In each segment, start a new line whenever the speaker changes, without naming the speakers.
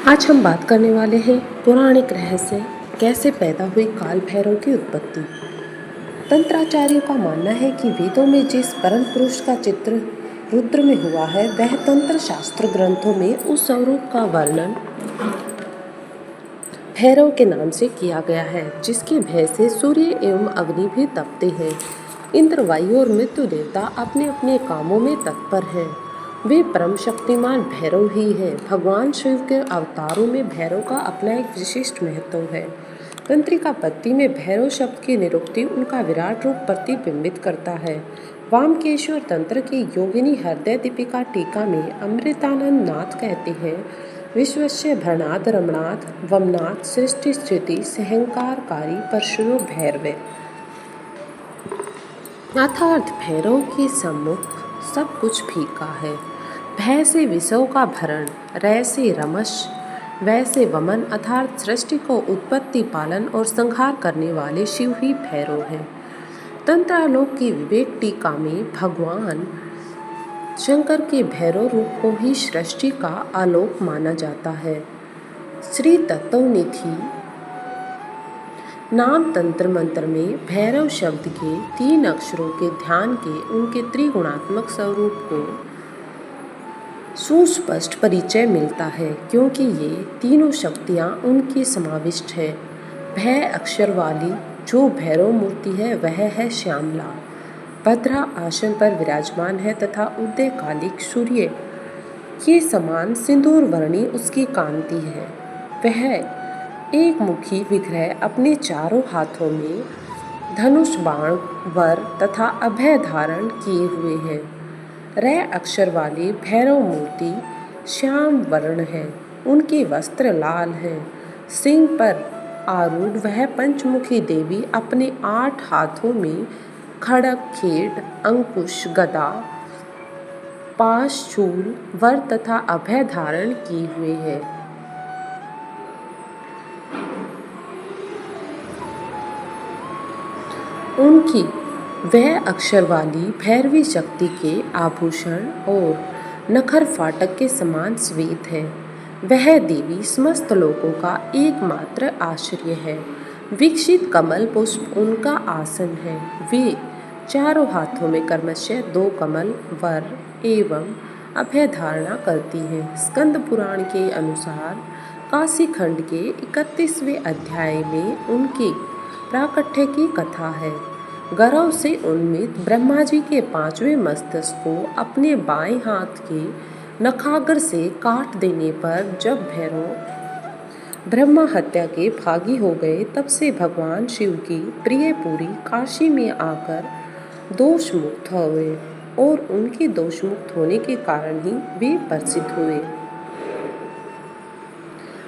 आज हम बात करने वाले हैं पौराणिक रहस्य कैसे पैदा हुई काल भैरव की उत्पत्ति। तंत्राचार्यों का मानना है कि वेदों में जिस परम पुरुष का चित्र रुद्र में हुआ है वह तंत्र शास्त्र ग्रंथों में उस स्वरूप का वर्णन भैरव के नाम से किया गया है, जिसके भय से सूर्य एवं अग्नि भी तपते हैं। इंद्र, वायु और मृत्यु देवता अपने अपने कामों में तत्पर हैं। वे परम शक्तिमान भैरव ही हैं। भगवान शिव के अवतारों में भैरव का अपना एक विशिष्ट महत्व है। तंत्रिका पद्धति में भैरव शब्द की निरुक्ति उनका विराट रूप प्रतिबिंबित करता है। वामकेश्वर तंत्र की योगिनी हृदय दीपिका टीका में अमृतानंद नाथ कहते हैं, विश्वस्य भरणाद रमणाद वमनाथ सृष्टि स्थिति सहंकारकारी परशुरो भैरवे। अर्थात भैरव के सम्मुख सब कुछ फीका है। भय से विषयों का भरण, रय से रमश, वै से वमन अर्थात सृष्टि को उत्पत्ति, पालन और संहार करने वाले शिव ही भैरव हैं। तंत्रालोक की विवेक टीका में भगवान शंकर के भैरव रूप को ही सृष्टि का आलोक माना जाता है। श्री तत्वनिधि नाम तंत्र मंत्र में भैरव शब्द के 3 अक्षरों के ध्यान के उनके त्रिगुणात्मक स्वरूप को सुस्पष्ट परिचय मिलता है, क्योंकि ये तीनों शक्तियाँ उनकी समाविष्ट है। भय अक्षर वाली जो भैरव मूर्ति है वह है श्यामला, भद्रा आसन पर विराजमान है तथा उदयकालिक सूर्य के समान सिंदूर वर्णी उसकी कांति है। वह एक मुखी विग्रह अपने चारों हाथों में धनुष, बाण, वर तथा अभय धारण किए हुए है। रै अक्षर वाली भैरव मूर्ति श्याम वर्ण है। उनके वस्त्र लाल हैं। सिंह पर आरूढ़ वह पंचमुखी देवी अपने 8 हाथों में खड्ग, खेट, अंकुश, गदा, पाश, शूल, वर तथा अभय धारण किए हुए है। उनकी वह अक्षर वाली भैरवी शक्ति के आभूषण और नखर फाटक के समान श्वेत है। वह देवी समस्त लोगों का एकमात्र आश्रय है। विकसित कमल पुष्प उनका आसन है। वे चारों हाथों में क्रमशः 2 कमल, वर एवं अभय धारणा करती हैं। स्कंद पुराण के अनुसार काशी खंड के 31वें अध्याय में उनके प्राकट्य की कथा है। गौरव से उन्मित ब्रह्मा जी के 5वें मस्तक को अपने बाएं हाथ के नखाग्र से काट देने पर जब भैरव ब्रह्मा हत्या के भागी हो गए, तब से भगवान शिव की प्रिय पूरी काशी में आकर दोष मुक्त हुए और उनके दोष मुक्त होने के कारण ही वे प्रसिद्ध हुए।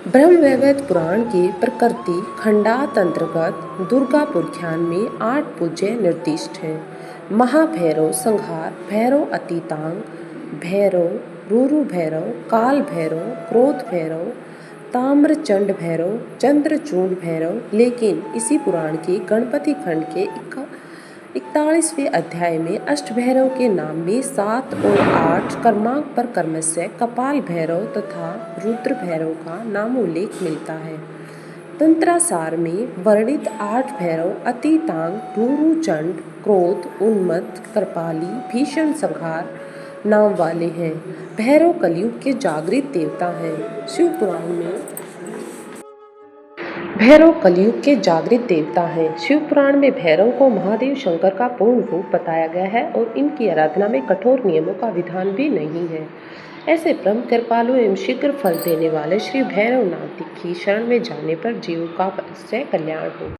ब्रह्मवैवर्त पुराण के प्रकृति खंडात अंतर्गत दुर्गापुरख्यान में 8 पूज्य निर्दिष्ट हैं। महाभैरव संहार, भैरव अतीतांग, भैरव रूरु भैरव, काल भैरव, क्रोध भैरव, ताम्रचंड भैरव, चंद्रचूड भैरव। लेकिन इसी पुराण के गणपति खंड के 41वें अध्याय में अष्टभैरव के नाम में 7 और 8 क्रमांक पर क्रमशः कपाल भैरव तथा रुद्र भैरव का नामोल्लेख मिलता है। तंत्रासार में वर्णित 8 भैरव अतीतांग, रूरु, चंड, क्रोध, उन्मत्त, कृपाली, भीषण संहार नाम वाले हैं। भैरव कलयुग के जागृत देवता हैं। शिव पुराण में भैरव कलयुग के जागृत देवता हैं। शिव पुराण में भैरव को महादेव शंकर का पूर्ण रूप बताया गया है और इनकी आराधना में कठोर नियमों का विधान भी नहीं है। ऐसे परम कृपालु एवं शीघ्र फल देने वाले श्री भैरवनाथ की शरण में जाने पर जीव का अवश्य कल्याण हो।